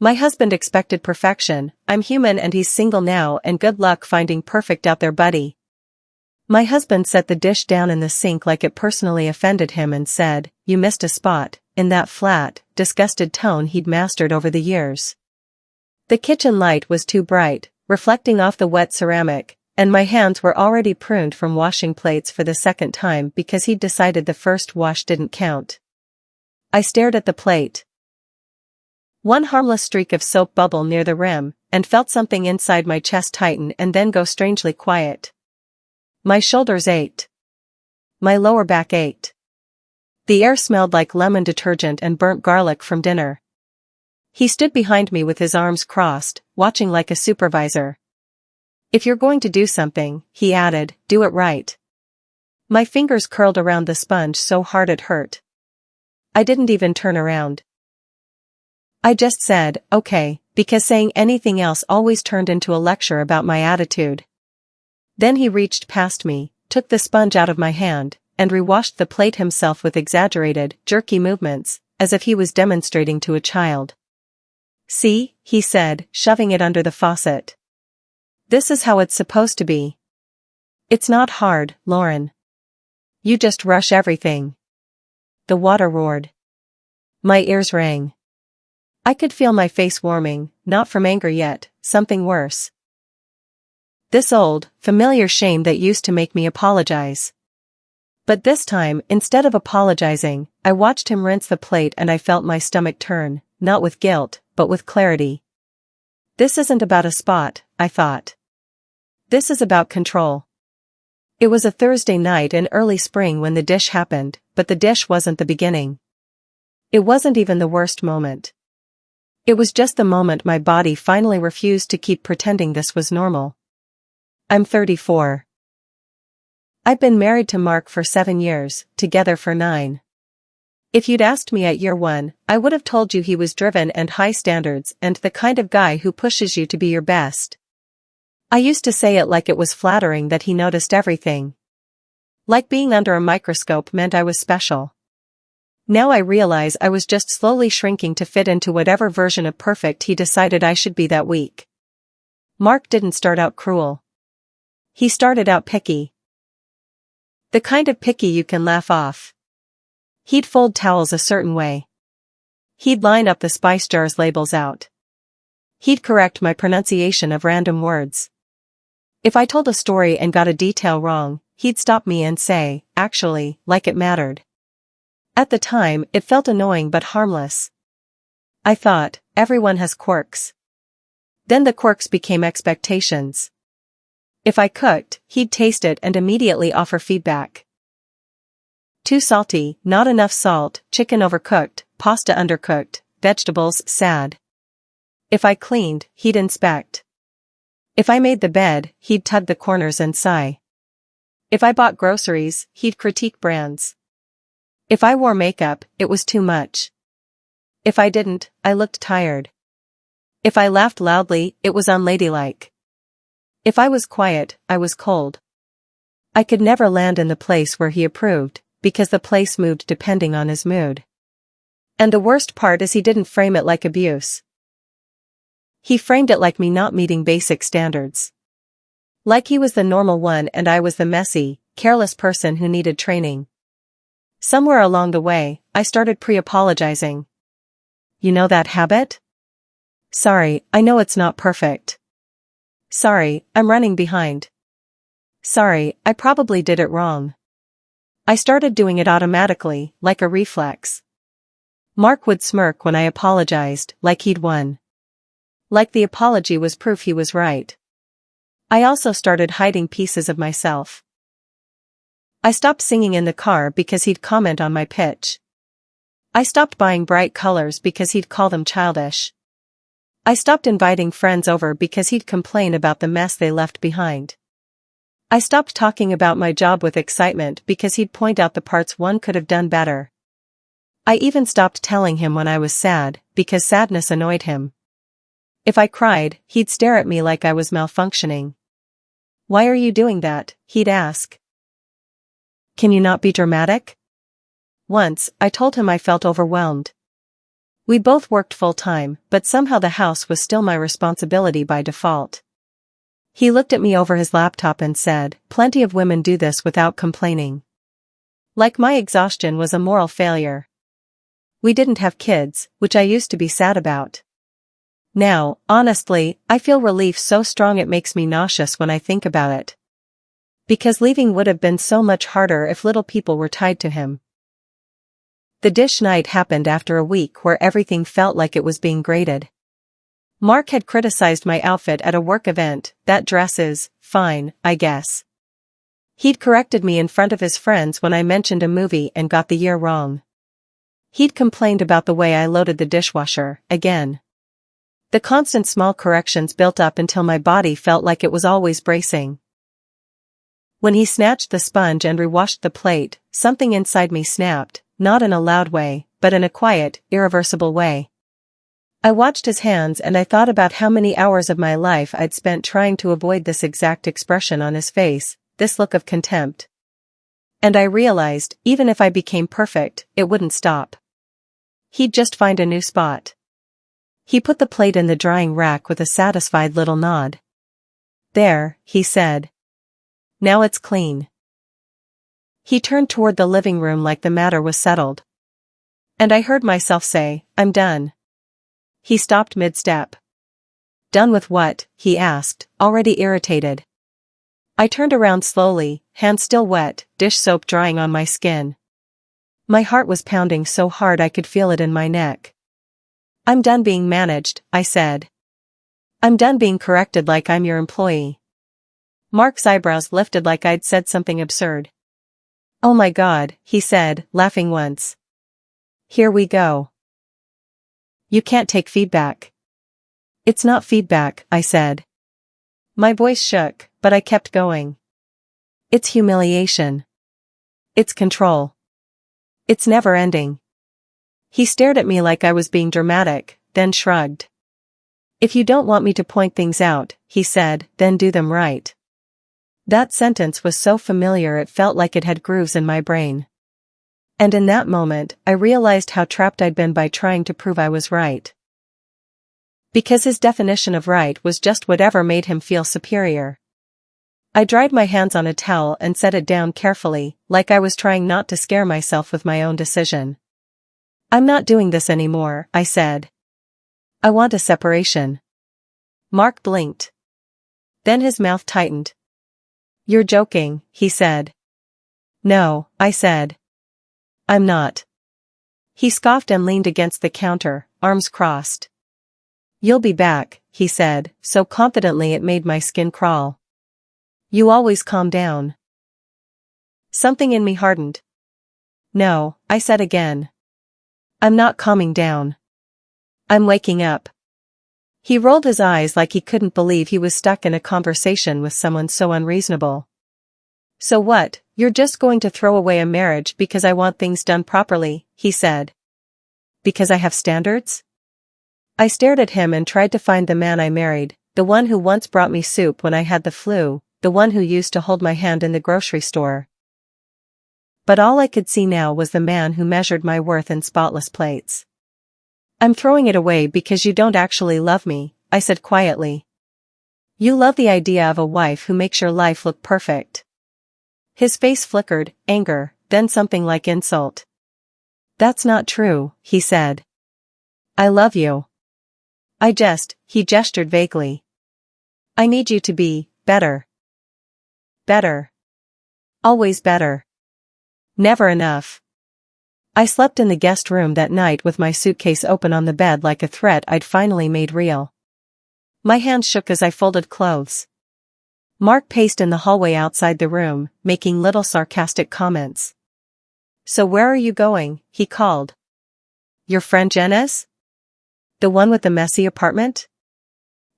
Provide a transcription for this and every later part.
My husband expected perfection. I'm human and he's single now, and good luck finding perfect out there, buddy. My husband set the dish down in the sink like it personally offended him and said, "You missed a spot," in that flat, disgusted tone he'd mastered over the years. The kitchen light was too bright, reflecting off the wet ceramic, and my hands were already pruned from washing plates for the second time because he'd decided the first wash didn't count. I stared at the plate. One harmless streak of soap bubble near the rim, and felt something inside my chest tighten and then go strangely quiet. My shoulders ached. My lower back ached. The air smelled like lemon detergent and burnt garlic from dinner. He stood behind me with his arms crossed, watching like a supervisor. "If you're going to do something," he added, "do it right." My fingers curled around the sponge so hard it hurt. I didn't even turn around. I just said, "Okay," because saying anything else always turned into a lecture about my attitude. Then he reached past me, took the sponge out of my hand, and rewashed the plate himself with exaggerated, jerky movements, as if he was demonstrating to a child. "See," he said, shoving it under the faucet. "This is how it's supposed to be. It's not hard, Lauren. You just rush everything." The water roared. My ears rang. I could feel my face warming, not from anger yet, something worse. This old, familiar shame that used to make me apologize. But this time, instead of apologizing, I watched him rinse the plate and I felt my stomach turn, not with guilt, but with clarity. This isn't about a spot, I thought. This is about control. It was a Thursday night in early spring when the dish happened, but the dish wasn't the beginning. It wasn't even the worst moment. It was just the moment my body finally refused to keep pretending this was normal. I'm 34. I've been married to Mark for 7 years, together for 9. If you'd asked me at year 1, I would have told you he was driven and high standards and the kind of guy who pushes you to be your best. I used to say it like it was flattering that he noticed everything. Like being under a microscope meant I was special. Now I realize I was just slowly shrinking to fit into whatever version of perfect he decided I should be that week. Mark didn't start out cruel. He started out picky. The kind of picky you can laugh off. He'd fold towels a certain way. He'd line up the spice jars labels out. He'd correct my pronunciation of random words. If I told a story and got a detail wrong, he'd stop me and say, "Actually, like it mattered." At the time, it felt annoying but harmless. I thought, everyone has quirks. Then the quirks became expectations. If I cooked, he'd taste it and immediately offer feedback. Too salty, not enough salt, chicken overcooked, pasta undercooked, vegetables sad. If I cleaned, he'd inspect. If I made the bed, he'd tug the corners and sigh. If I bought groceries, he'd critique brands. If I wore makeup, it was too much. If I didn't, I looked tired. If I laughed loudly, it was unladylike. If I was quiet, I was cold. I could never land in the place where he approved, because the place moved depending on his mood. And the worst part is he didn't frame it like abuse. He framed it like me not meeting basic standards. Like he was the normal one and I was the messy, careless person who needed training. Somewhere along the way, I started pre-apologizing. "You know that habit? Sorry, I know it's not perfect. Sorry, I'm running behind. Sorry, I probably did it wrong." I started doing it automatically, like a reflex. Mark would smirk when I apologized, like he'd won. Like the apology was proof he was right. I also started hiding pieces of myself. I stopped singing in the car because he'd comment on my pitch. I stopped buying bright colors because he'd call them childish. I stopped inviting friends over because he'd complain about the mess they left behind. I stopped talking about my job with excitement because he'd point out the parts one could have done better. I even stopped telling him when I was sad, because sadness annoyed him. If I cried, he'd stare at me like I was malfunctioning. "Why are you doing that?" he'd ask. "Can you not be dramatic?" Once, I told him I felt overwhelmed. We both worked full-time, but somehow the house was still my responsibility by default. He looked at me over his laptop and said, "Plenty of women do this without complaining." Like my exhaustion was a moral failure. We didn't have kids, which I used to be sad about. Now, honestly, I feel relief so strong it makes me nauseous when I think about it. Because leaving would have been so much harder if little people were tied to him. The dish night happened after a week where everything felt like it was being graded. Mark had criticized my outfit at a work event. "That dress is fine, I guess." He'd corrected me in front of his friends when I mentioned a movie and got the year wrong. He'd complained about the way I loaded the dishwasher, again. The constant small corrections built up until my body felt like it was always bracing. When he snatched the sponge and rewashed the plate, something inside me snapped, not in a loud way, but in a quiet, irreversible way. I watched his hands and I thought about how many hours of my life I'd spent trying to avoid this exact expression on his face, this look of contempt. And I realized, even if I became perfect, it wouldn't stop. He'd just find a new spot. He put the plate in the drying rack with a satisfied little nod. "There," he said. "Now it's clean." He turned toward the living room like the matter was settled. And I heard myself say, "I'm done." He stopped mid-step. "Done with what?" he asked, already irritated. I turned around slowly, hands still wet, dish soap drying on my skin. My heart was pounding so hard I could feel it in my neck. "I'm done being managed," I said. "I'm done being corrected like I'm your employee." Mark's eyebrows lifted like I'd said something absurd. "Oh my God," he said, laughing once. "Here we go. You can't take feedback." "It's not feedback," I said. My voice shook, but I kept going. "It's humiliation. It's control. It's never ending." He stared at me like I was being dramatic, then shrugged. "If you don't want me to point things out," he said, "then do them right." That sentence was so familiar it felt like it had grooves in my brain. And in that moment, I realized how trapped I'd been by trying to prove I was right. Because his definition of right was just whatever made him feel superior. I dried my hands on a towel and set it down carefully, like I was trying not to scare myself with my own decision. "I'm not doing this anymore," I said. "I want a separation." Mark blinked. Then his mouth tightened. "You're joking," he said. "No," I said. "I'm not." He scoffed and leaned against the counter, arms crossed. "You'll be back," he said, so confidently it made my skin crawl. "You always calm down." Something in me hardened. "No," I said again. "I'm not calming down. I'm waking up." He rolled his eyes like he couldn't believe he was stuck in a conversation with someone so unreasonable. "So what, you're just going to throw away a marriage because I want things done properly," he said. "Because I have standards?" I stared at him and tried to find the man I married, the one who once brought me soup when I had the flu, the one who used to hold my hand in the grocery store. But all I could see now was the man who measured my worth in spotless plates. "I'm throwing it away because you don't actually love me," I said quietly. "You love the idea of a wife who makes your life look perfect." His face flickered, anger, then something like insult. "That's not true," he said. "I love you." He gestured vaguely. "I need you to be better. Better. Always better. Never enough." I slept in the guest room that night with my suitcase open on the bed like a threat I'd finally made real. My hands shook as I folded clothes. Mark paced in the hallway outside the room, making little sarcastic comments. "So where are you going?" he called. "Your friend Jenna's? The one with the messy apartment?"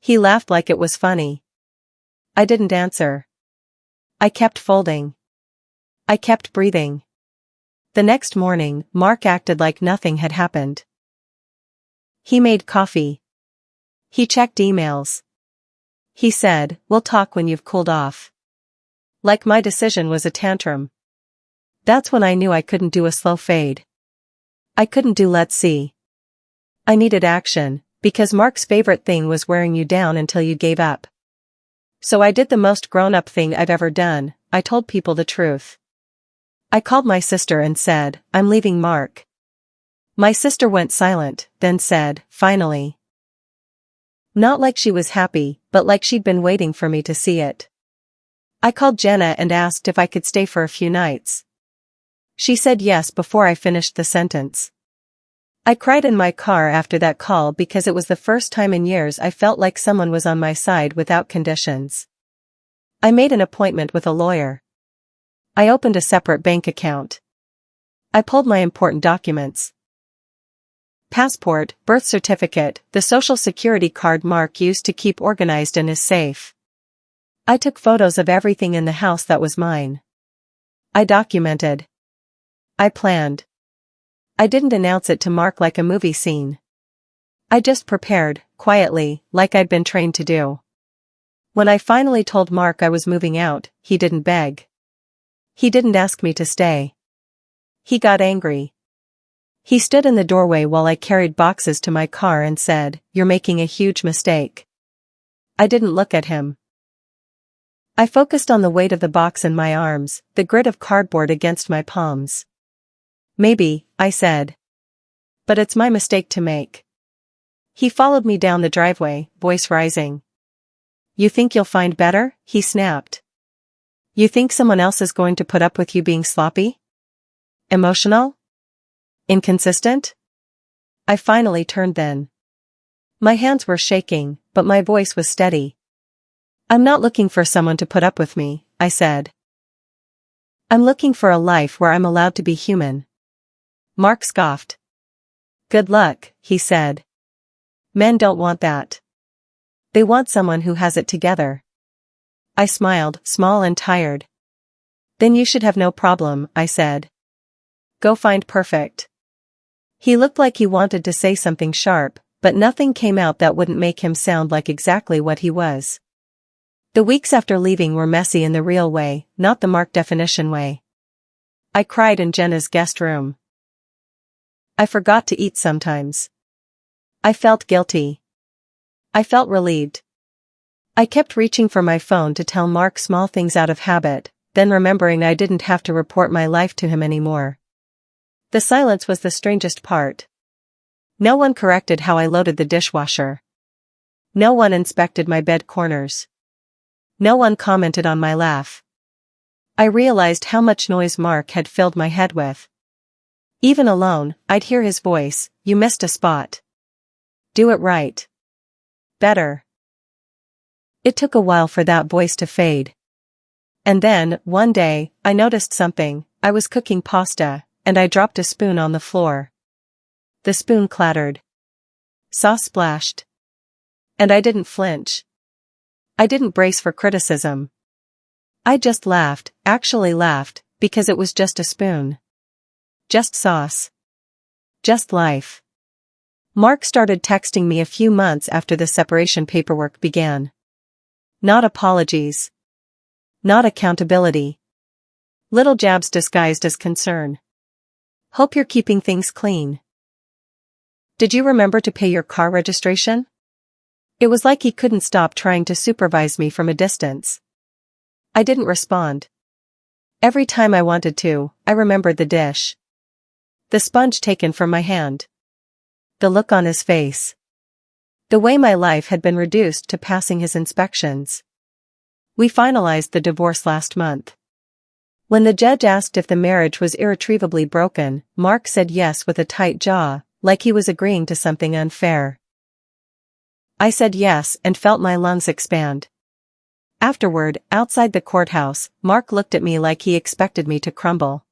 He laughed like it was funny. I didn't answer. I kept folding. I kept breathing. The next morning, Mark acted like nothing had happened. He made coffee. He checked emails. He said, "We'll talk when you've cooled off." Like my decision was a tantrum. That's when I knew I couldn't do a slow fade. I couldn't do let's see. I needed action, because Mark's favorite thing was wearing you down until you gave up. So I did the most grown-up thing I've ever done, I told people the truth. I called my sister and said, I'm leaving Mark. My sister went silent, then said, finally. Not like she was happy, but like she'd been waiting for me to see it. I called Jenna and asked if I could stay for a few nights. She said yes before I finished the sentence. I cried in my car after that call because it was the first time in years I felt like someone was on my side without conditions. I made an appointment with a lawyer. I opened a separate bank account. I pulled my important documents. Passport, birth certificate, the social security card Mark used to keep organized in his safe. I took photos of everything in the house that was mine. I documented. I planned. I didn't announce it to Mark like a movie scene. I just prepared, quietly, like I'd been trained to do. When I finally told Mark I was moving out, he didn't beg. He didn't ask me to stay. He got angry. He stood in the doorway while I carried boxes to my car and said, "You're making a huge mistake." I didn't look at him. I focused on the weight of the box in my arms, the grit of cardboard against my palms. "Maybe," I said. "But it's my mistake to make." He followed me down the driveway, voice rising. "You think you'll find better?" he snapped. "You think someone else is going to put up with you being sloppy? Emotional? Inconsistent?" I finally turned then. My hands were shaking, but my voice was steady. "I'm not looking for someone to put up with me," I said. "I'm looking for a life where I'm allowed to be human." Mark scoffed. "Good luck," he said. "Men don't want that. They want someone who has it together." I smiled, small and tired. "Then you should have no problem," I said. "Go find perfect." He looked like he wanted to say something sharp, but nothing came out that wouldn't make him sound like exactly what he was. The weeks after leaving were messy in the real way, not the Mark definition way. I cried in Jenna's guest room. I forgot to eat sometimes. I felt guilty. I felt relieved. I kept reaching for my phone to tell Mark small things out of habit, then remembering I didn't have to report my life to him anymore. The silence was the strangest part. No one corrected how I loaded the dishwasher. No one inspected my bed corners. No one commented on my laugh. I realized how much noise Mark had filled my head with. Even alone, I'd hear his voice, "You missed a spot. Do it right. Better." It took a while for that voice to fade. And then, one day, I noticed something. I was cooking pasta, and I dropped a spoon on the floor. The spoon clattered. Sauce splashed. And I didn't flinch. I didn't brace for criticism. I just laughed, actually laughed, because it was just a spoon. Just sauce. Just life. Mark started texting me a few months after the separation paperwork began. Not apologies. Not accountability. Little jabs disguised as concern. "Hope you're keeping things clean. Did you remember to pay your car registration?" It was like he couldn't stop trying to supervise me from a distance. I didn't respond. Every time I wanted to, I remembered the dish. The sponge taken from my hand. The look on his face. The way my life had been reduced to passing his inspections. We finalized the divorce last month. When the judge asked if the marriage was irretrievably broken, Mark said yes with a tight jaw, like he was agreeing to something unfair. I said yes and felt my lungs expand. Afterward, outside the courthouse, Mark looked at me like he expected me to crumble.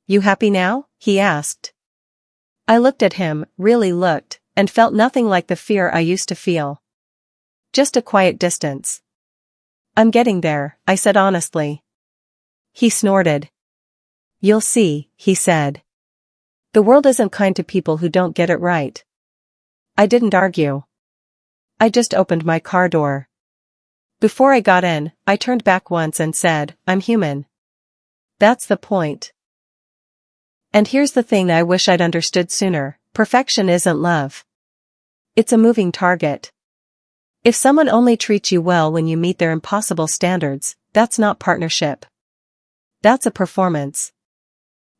"You happy now?" he asked. I looked at him, really looked, and felt nothing like the fear I used to feel. Just a quiet distance. "I'm getting there," I said honestly. He snorted. "You'll see," he said. "The world isn't kind to people who don't get it right." I didn't argue. I just opened my car door. Before I got in, I turned back once and said, "I'm human. That's the point. And here's the thing I wish I'd understood sooner, Perfection isn't love. It's a moving target. If someone only treats you well when you meet their impossible standards, that's not partnership. That's a performance.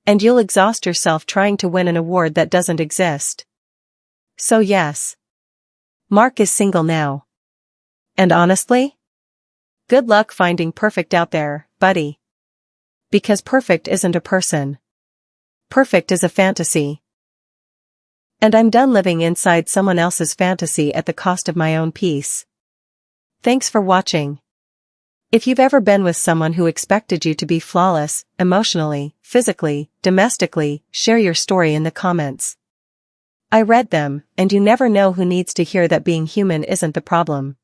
And you'll exhaust yourself trying to win an award that doesn't exist. So yes. Mark is single now. And honestly? Good luck finding perfect out there, buddy. Because perfect isn't a person. Perfect is a fantasy. And I'm done living inside someone else's fantasy at the cost of my own peace. Thanks for watching. If you've ever been with someone who expected you to be flawless, emotionally, physically, domestically, share your story in the comments. I read them, and you never know who needs to hear that being human isn't the problem.